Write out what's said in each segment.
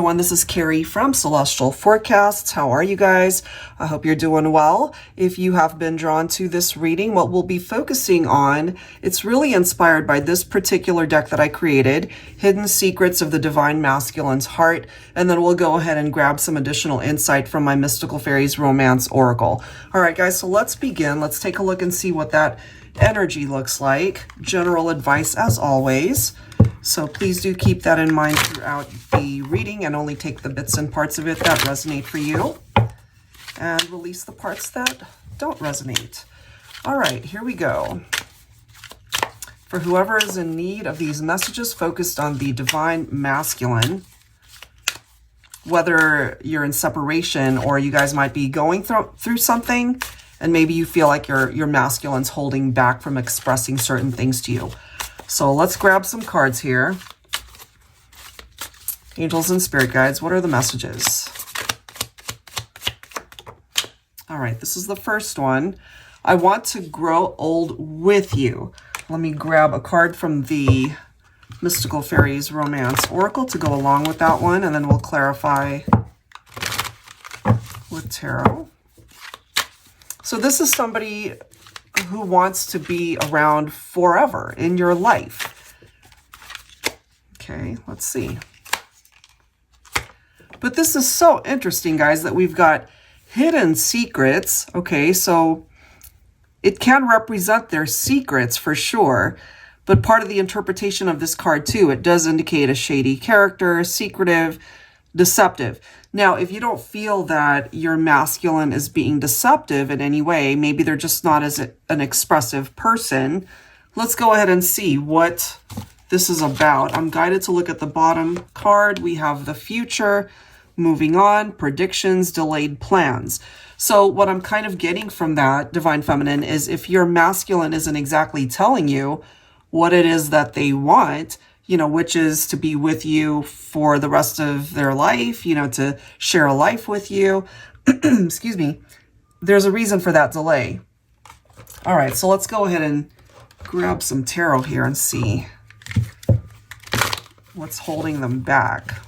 everyone, this is Carrie from Celestial Forecasts. How are you guys? I hope you're doing well. If you have been drawn to this reading, what we'll be focusing on, it's really inspired by this particular deck that I created, Hidden Secrets of the Divine Masculine's Heart, and then we'll go ahead and grab some additional insight from my Mystical Fairies Romance Oracle. All right, guys, so let's begin. Let's take a look and see what that energy looks like. General advice as always. So please do keep that in mind throughout the reading and only take the bits and parts of it that resonate for you and release the parts that don't resonate. All right, here we go. For whoever is in need of these messages focused on the divine masculine, whether you're in separation or you guys might be going through something and maybe you feel like your masculine's holding back from expressing certain things to you. So let's grab some cards here. Angels and spirit guides, what are the messages? All right, this is the first one. I want to grow old with you. Let me grab a card from the Mystical Fairies Romance Oracle to go along with that one, and then we'll clarify with tarot. So this is somebody who wants to be around forever in your life. Okay, let's see. But this is so interesting, guys, that we've got hidden secrets. Okay, so it can represent their secrets for sure, but part of the interpretation of this card too, it does indicate a shady character, secretive, deceptive. Now, if you don't feel that your masculine is being deceptive in any way, maybe they're just not as an expressive person, let's go ahead and see what this is about. I'm guided to look at the bottom card. We have the future, moving on, predictions, delayed plans. So what I'm kind of getting from that, Divine Feminine, is if your masculine isn't exactly telling you what it is that they want, you know, which is to be with you for the rest of their life, you know, to share a life with you. Excuse me. There's a reason for that delay. All right, so let's go ahead and grab some tarot here and see what's holding them back.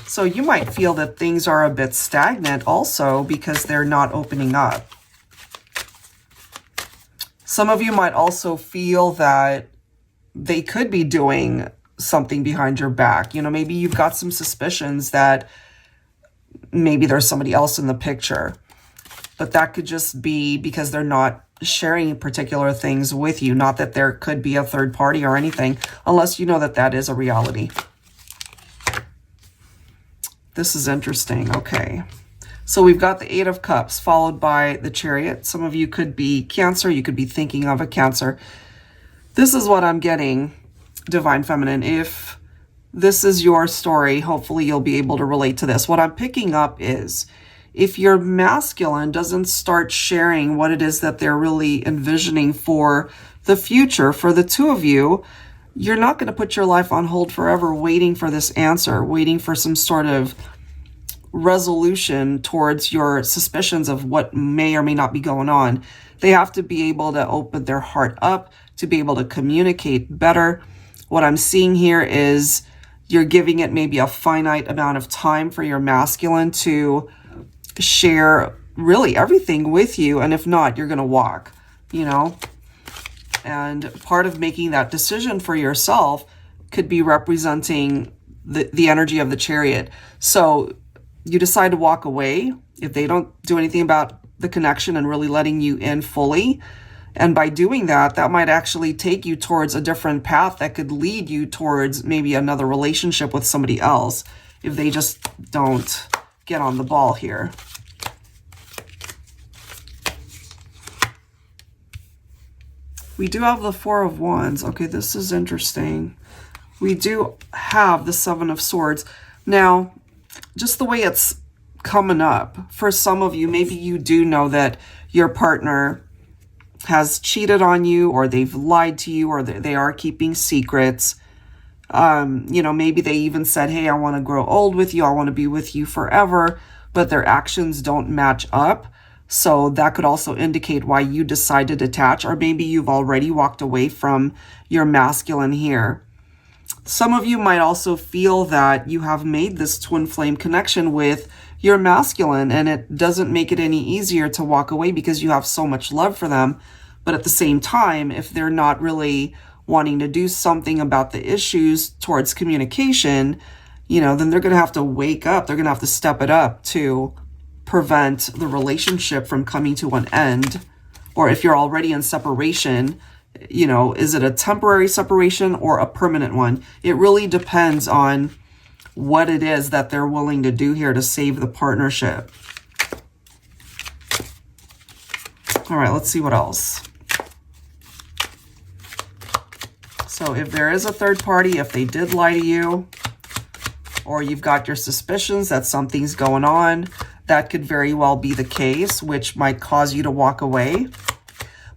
So you might feel that things are a bit stagnant also because they're not opening up. Some of you might also feel that they could be doing something behind your back. You know, maybe you've got some suspicions that maybe there's somebody else in the picture, but that could just be because they're not sharing particular things with you. Not that there could be a third party or anything, unless you know that that is a reality. This is interesting. Okay. So we've got the Eight of Cups followed by the Chariot. Some of you could be Cancer. You could be thinking of a Cancer. This is what I'm getting, Divine Feminine. If this is your story, hopefully you'll be able to relate to this. What I'm picking up is if your masculine doesn't start sharing what it is that they're really envisioning for the future, for the two of you, you're not going to put your life on hold forever waiting for this answer, waiting for some sort of resolution towards your suspicions of what may or may not be going on. They have to be able to open their heart up, to be able to communicate better. What I'm seeing here is you're giving it maybe a finite amount of time for your masculine to share really everything with you. And if not, you're going to walk, you know. And part of making that decision for yourself could be representing the energy of the Chariot. So you decide to walk away if they don't do anything about the connection and really letting you in fully. And by doing that, that might actually take you towards a different path that could lead you towards maybe another relationship with somebody else if they just don't get on the ball here. We do have the Four of Wands. Okay, this is interesting. We do have the Seven of Swords. Now, just the way it's coming up, for some of you, maybe you do know that your partner has cheated on you, or they've lied to you, or they are keeping secrets. You know, maybe they even said, hey, I want to grow old with you. I want to be with you forever, but their actions don't match up. So that could also indicate why you decide to detach, or maybe you've already walked away from your masculine here. Some of you might also feel that you have made this twin flame connection with your masculine, and it doesn't make it any easier to walk away because you have so much love for them. But at the same time, if they're not really wanting to do something about the issues towards communication, you know, then they're going to have to wake up. They're going to have to step it up to prevent the relationship from coming to an end. Or if you're already in separation, you know, is it a temporary separation or a permanent one? It really depends on what it is that they're willing to do here to save the partnership. All right, let's see what else. So if there is a third party, if they did lie to you, or you've got your suspicions that something's going on, that could very well be the case, which might cause you to walk away.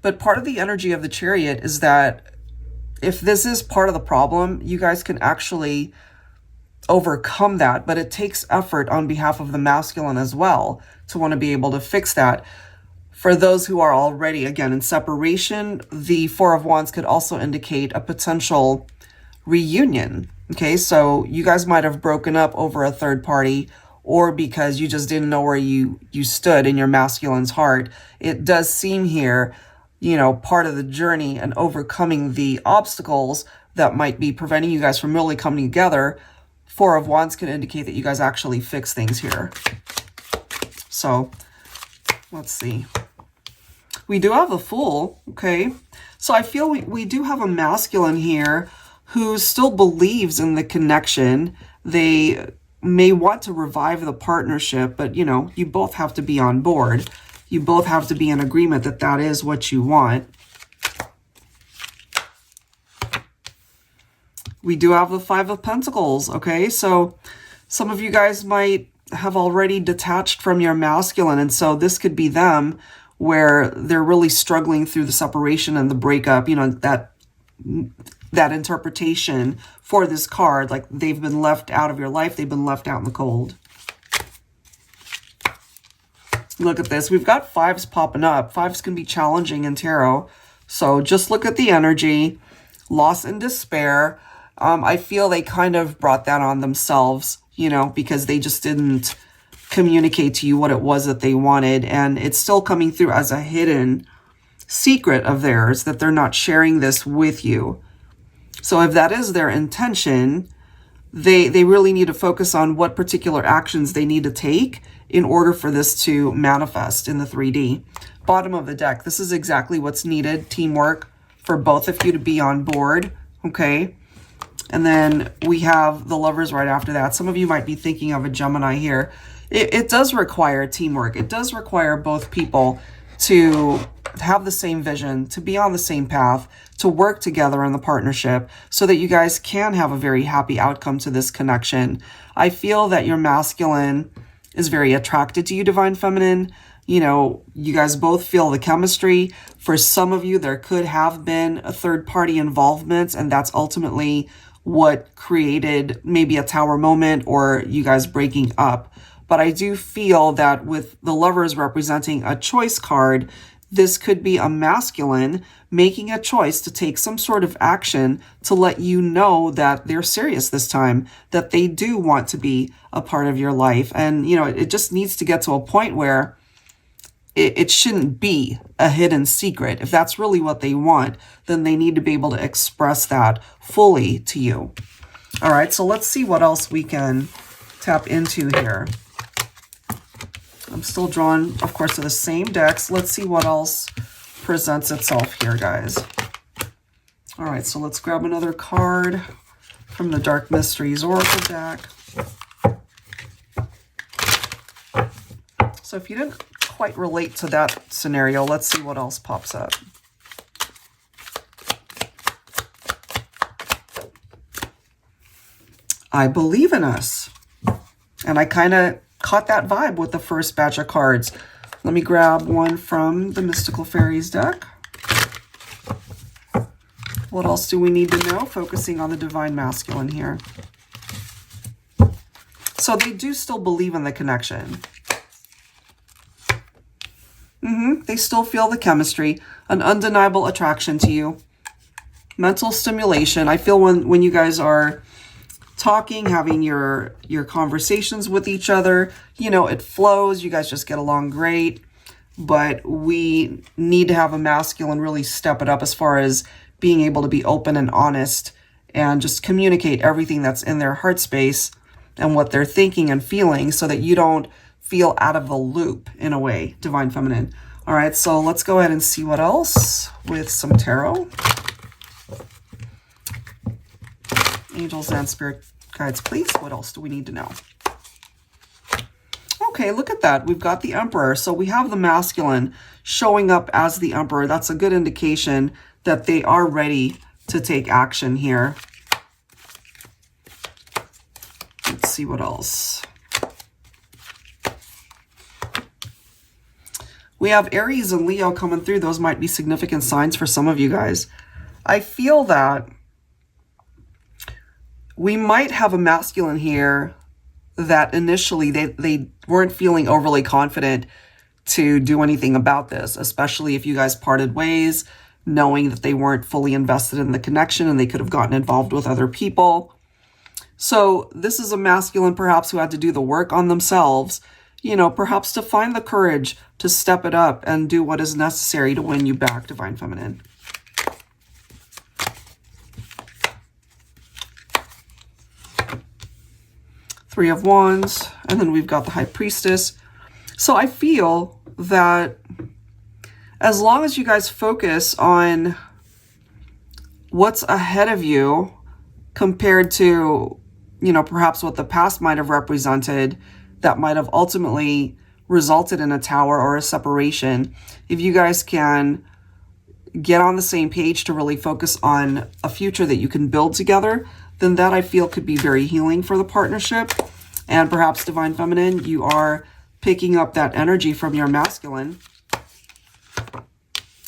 But part of the energy of the Chariot is that if this is part of the problem, you guys can actually overcome that. But it takes effort on behalf of the masculine as well to want to be able to fix that. For those who are already, again, in separation, the Four of Wands could also indicate a potential reunion. Okay, so you guys might have broken up over a third party, or because you just didn't know where you stood in your masculine's heart. It does seem here, you know, part of the journey and overcoming the obstacles that might be preventing you guys from really coming together. Four of Wands can indicate that you guys actually fix things here. So let's see. We do have the Fool, okay? So I feel we do have a masculine here who still believes in the connection. They may want to revive the partnership, but, you know, you both have to be on board. You both have to be in agreement that that is what you want. We do have the Five of Pentacles, okay? So some of you guys might have already detached from your masculine, and so this could be them where they're really struggling through the separation and the breakup, you know, that interpretation for this card, like they've been left out of your life, they've been left out in the cold. Look at this. We've got fives popping up. Fives can be challenging in tarot. So just look at the energy. Loss and despair. I feel they kind of brought that on themselves, you know, because they just didn't communicate to you what it was that they wanted. And it's still coming through as a hidden secret of theirs that they're not sharing this with you. So if that is their intention, they really need to focus on what particular actions they need to take in order for this to manifest in the 3D. Bottom of the deck, this is exactly what's needed. Teamwork for both of you to be on board, okay? And then we have the Lovers right after that. Some of you might be thinking of a Gemini here. It does require teamwork. It does require both people to have the same vision, to be on the same path, to work together in the partnership so that you guys can have a very happy outcome to this connection. I feel that your masculine is very attracted to you, Divine Feminine. You know, you guys both feel the chemistry. For some of you, there could have been a third-party involvement, and that's ultimately what created maybe a tower moment or you guys breaking up. But I do feel that with the Lovers representing a choice card, this could be a masculine making a choice to take some sort of action to let you know that they're serious this time, that they do want to be a part of your life. And, you know, it just needs to get to a point where it shouldn't be a hidden secret. If that's really what they want, then they need to be able to express that fully to you. All right, so let's see what else we can tap into here. I'm still drawn, of course, to the same decks. Let's see what else presents itself here, guys. All right, so let's grab another card from the Dark Mysteries Oracle deck. So if you didn't quite relate to that scenario, let's see what else pops up. I believe in us. And I kind of caught that vibe with the first batch of cards. Let me grab one from the Mystical Fairies deck. What else do we need to know? Focusing on the Divine Masculine here. So they do still believe in the connection. They still feel the chemistry, an undeniable attraction to you. mental stimulation. I feel when you guys are talking, having your conversations with each other, you know, it flows. You guys just get along great. But we need to have a masculine really step it up as far as being able to be open and honest and just communicate everything that's in their heart space and what they're thinking and feeling, so that you don't feel out of the loop in a way, Divine Feminine. All right, so let's go ahead and see what else with some tarot. Angels and spirit guides, please. What else do we need to know? Okay, look at that. We've got the Emperor. So we have the masculine showing up as the Emperor. That's a good indication that they are ready to take action here. Let's see what else. We have Aries and Leo coming through. Those might be significant signs for some of you guys. I feel that we might have a masculine here that initially they weren't feeling overly confident to do anything about this, especially if you guys parted ways, knowing that they weren't fully invested in the connection and they could have gotten involved with other people. So this is a masculine perhaps who had to do the work on themselves, you know, perhaps to find the courage to step it up and do what is necessary to win you back, Divine Feminine. Three of Wands, and then we've got the High Priestess. So I feel that as long as you guys focus on what's ahead of you compared to, you know, perhaps what the past might have represented, that might have ultimately resulted in a tower or a separation, if you guys can get on the same page to really focus on a future that you can build together, then that I feel could be very healing for the partnership. And perhaps, Divine Feminine, you are picking up that energy from your masculine.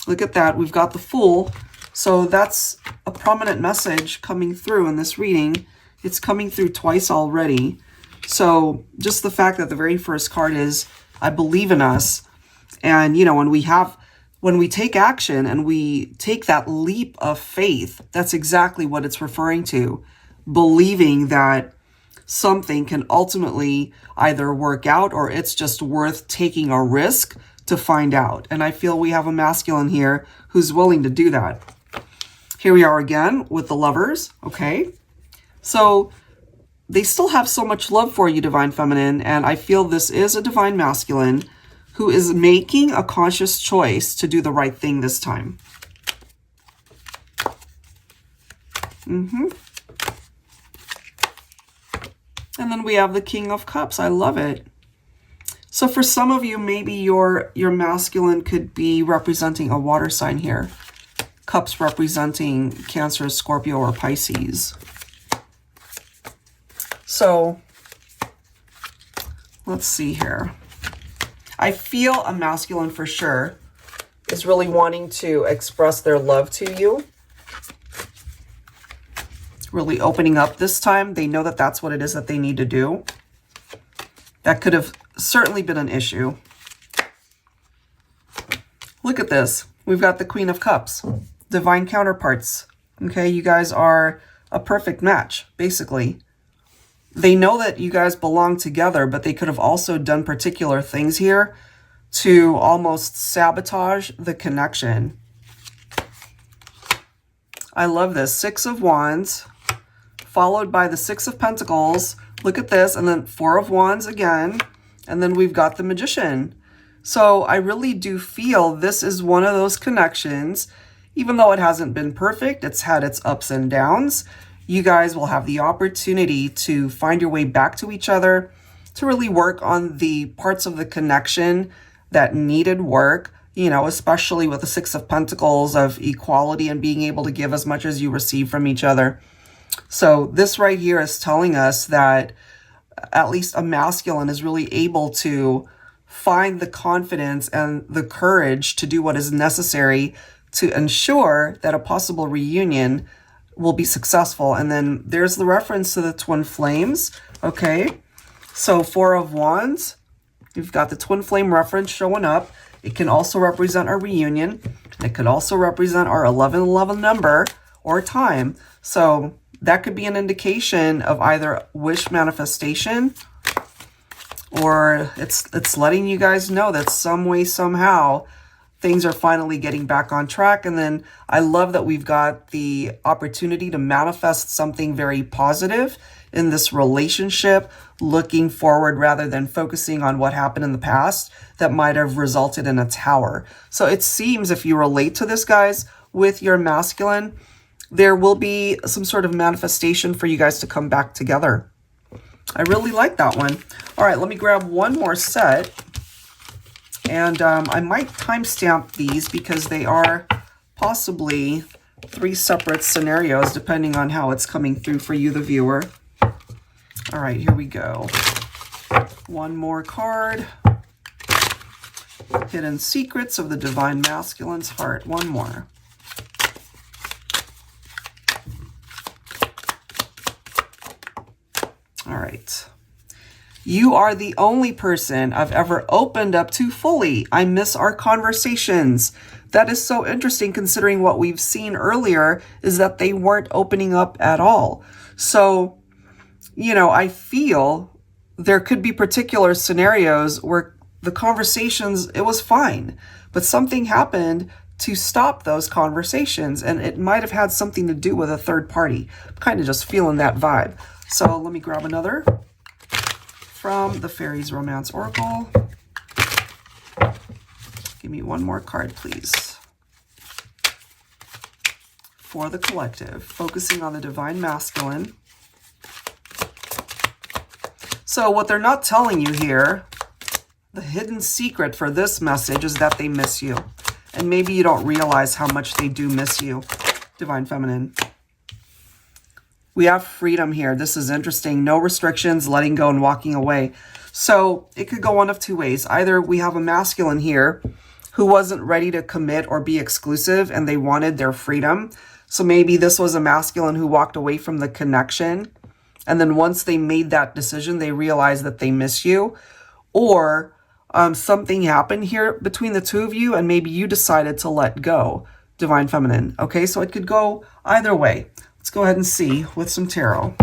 Look at that. We've got the Fool. So that's a prominent message coming through in this reading. It's coming through twice already. So just the fact that the very first card is, I believe in us. And, you know, when we take action and we take that leap of faith, that's exactly what it's referring to. Believing that something can ultimately either work out or it's just worth taking a risk to find out. And I feel we have a masculine here who's willing to do that. Here we are again with the Lovers, okay? So they still have so much love for you, Divine Feminine, and I feel this is a Divine Masculine who is making a conscious choice to do the right thing this time. And then we have the King of Cups. I love it. So for some of you, maybe your masculine could be representing a water sign here. Cups representing Cancer, Scorpio, or Pisces. So let's see here. I feel a masculine for sure is really wanting to express their love to you. Really opening up this time. They know that that's what it is that they need to do. That could have certainly been an issue. Look at this. We've got the Queen of Cups. Divine counterparts. Okay, you guys are a perfect match, basically. They know that you guys belong together, but they could have also done particular things here to almost sabotage the connection. I love this. Six of Wands, followed by the Six of Pentacles. Look at this, and then Four of Wands again, and then we've got the Magician. So I really do feel this is one of those connections, even though it hasn't been perfect, it's had its ups and downs. You guys will have the opportunity to find your way back to each other, to really work on the parts of the connection that needed work, you know, especially with the Six of Pentacles of equality and being able to give as much as you receive from each other. So this right here is telling us that at least a masculine is really able to find the confidence and the courage to do what is necessary to ensure that a possible reunion will be successful. And then there's the reference to the twin flames. Okay, so Four of Wands, you've got the twin flame reference showing up. It can also represent our reunion. It could also represent our 1111 number, or time. So that could be an indication of either wish manifestation, or it's letting you guys know that some way, somehow, things are finally getting back on track. And then I love that we've got the opportunity to manifest something very positive in this relationship, looking forward rather than focusing on what happened in the past that might have resulted in a tower. So it seems, if you relate to this, guys, with your masculine, there will be some sort of manifestation for you guys to come back together. I really like that one. All right, let me grab one more set. And I might timestamp these because they are possibly 3 separate scenarios depending on how it's coming through for you, the viewer. All right, here we go. One more card. Hidden Secrets of the Divine Masculine's Heart. One more. All right. You are the only person I've ever opened up to fully. I miss our conversations. That is so interesting considering what we've seen earlier is that they weren't opening up at all. So, you know, I feel there could be particular scenarios where the conversations, it was fine, but something happened to stop those conversations, and it might have had something to do with a third party. I'm kind of just feeling that vibe. So let me grab another from the Fairies Romance Oracle. Give me one more card, please. For the collective, focusing on the Divine Masculine. So what they're not telling you here, the hidden secret for this message is that they miss you. And maybe you don't realize how much they do miss you, Divine Feminine. We have freedom here. This is interesting. No restrictions, letting go and walking away. So it could go one of 2 ways. Either we have a masculine here who wasn't ready to commit or be exclusive and they wanted their freedom. So maybe this was a masculine who walked away from the connection. And then once they made that decision, they realized that they miss you. Or something happened here between the 2 of you and maybe you decided to let go, Divine Feminine. Okay, so it could go either way. Let's go ahead and see with some tarot.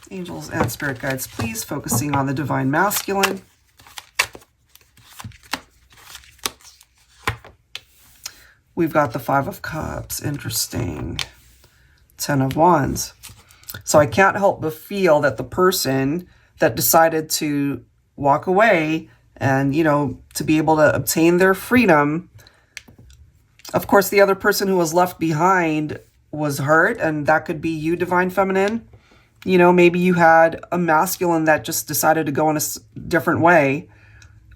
Angels and Spirit Guides, please, focusing on the Divine Masculine. We've got the 5 of Cups. Interesting. 10 of Wands. So I can't help but feel that the person that decided to walk away and, you know, to be able to obtain their freedom, of course, the other person who was left behind was hurt, and that could be you, Divine Feminine. You know, maybe you had a masculine that just decided to go in a different way,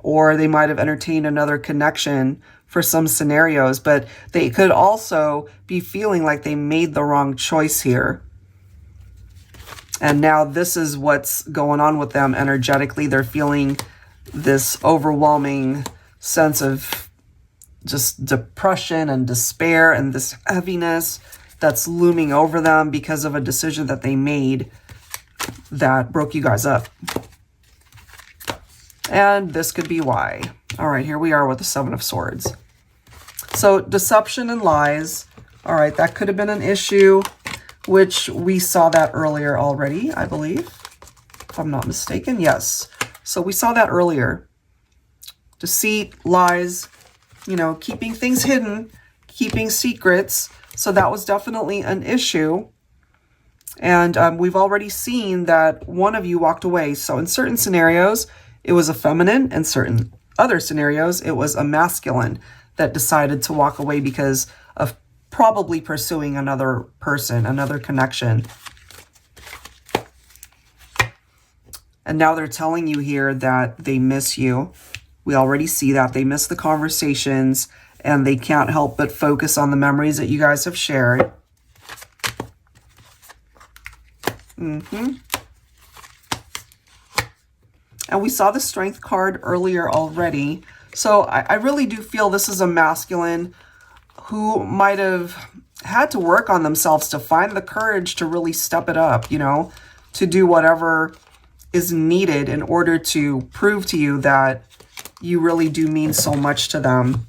or they might have entertained another connection for some scenarios, but they could also be feeling like they made the wrong choice here. And now this is what's going on with them energetically. They're feeling this overwhelming sense of just depression and despair and this heaviness that's looming over them because of a decision that they made that broke you guys up. And this could be why. All right, here we are with the 7 of Swords. So deception and lies. All right, that could have been an issue, which we saw that earlier already, I believe, if I'm not mistaken. Yes. So we saw that earlier. Deceit, lies, you know, keeping things hidden, keeping secrets. So that was definitely an issue. And we've already seen that one of you walked away. So in certain scenarios, it was a feminine. In certain other scenarios, it was a masculine that decided to walk away because of probably pursuing another person, another connection. And now they're telling you here that they miss you. We already see that. They miss the conversations and they can't help but focus on the memories that you guys have shared. And we saw the Strength card earlier already. So I really do feel this is a masculine who might have had to work on themselves to find the courage to really step it up, you know, to do whatever is needed in order to prove to you that you really do mean so much to them.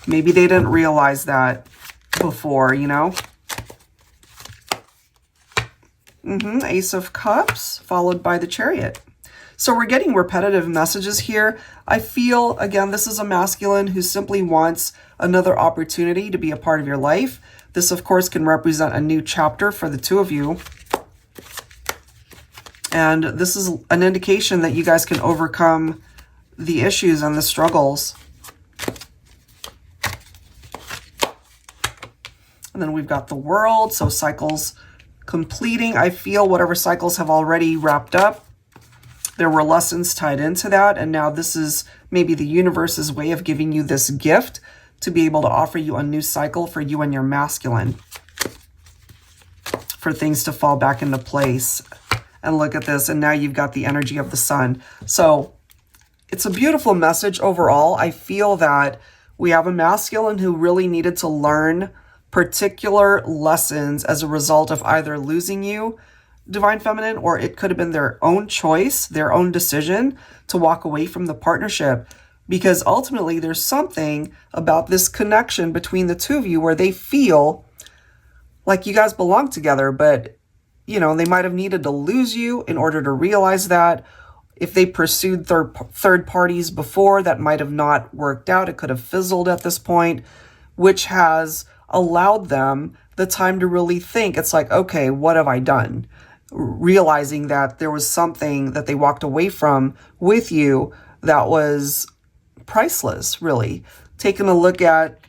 Maybe they didn't realize that before, you know? Ace of Cups, followed by the Chariot. So we're getting repetitive messages here. I feel, again, this is a masculine who simply wants another opportunity to be a part of your life. This, of course, can represent a new chapter for the two of you. And this is an indication that you guys can overcome the issues and the struggles. And then we've got the World, so cycles completing. I feel whatever cycles have already wrapped up, there were lessons tied into that, and now this is maybe the universe's way of giving you this gift to be able to offer you a new cycle for you and your masculine, for things to fall back into place. And look at this, and now you've got the energy of the Sun. So it's a beautiful message overall. I feel that we have a masculine who really needed to learn particular lessons as a result of either losing you, Divine Feminine, or it could have been their own choice, their own decision to walk away from the partnership. Because ultimately there's something about this connection between the two of you where they feel like you guys belong together, but you know, they might have needed to lose you in order to realize that. If they pursued third parties before, that might have not worked out. It could have fizzled at this point, which has allowed them the time to really think. It's like, okay, what have I done? Realizing that there was something that they walked away from with you that was priceless, really. Taking a look at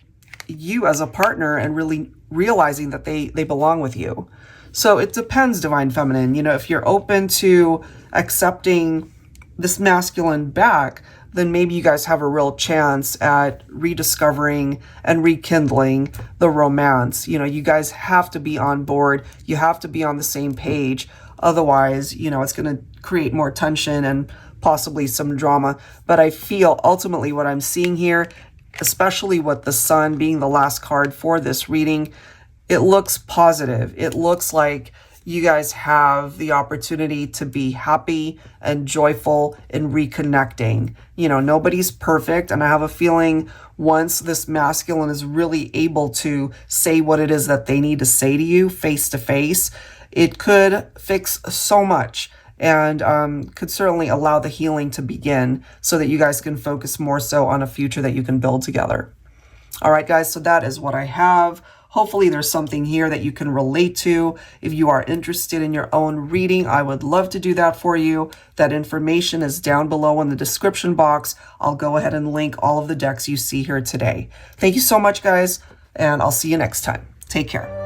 you as a partner and really realizing that they belong with you. So it depends, Divine Feminine. You know, if you're open to accepting this masculine back, then maybe you guys have a real chance at rediscovering and rekindling the romance. You know, you guys have to be on board. You have to be on the same page. Otherwise, you know, it's going to create more tension and possibly some drama. But I feel ultimately what I'm seeing here, especially with the Sun being the last card for this reading, it looks positive. It looks like you guys have the opportunity to be happy and joyful in reconnecting. You know, nobody's perfect. And I have a feeling once this masculine is really able to say what it is that they need to say to you face to face, it could fix so much and could certainly allow the healing to begin so that you guys can focus more so on a future that you can build together. All right, guys, so that is what I have. Hopefully there's something here that you can relate to. If you are interested in your own reading, I would love to do that for you. That information is down below in the description box. I'll go ahead and link all of the decks you see here today. Thank you so much, guys, and I'll see you next time. Take care.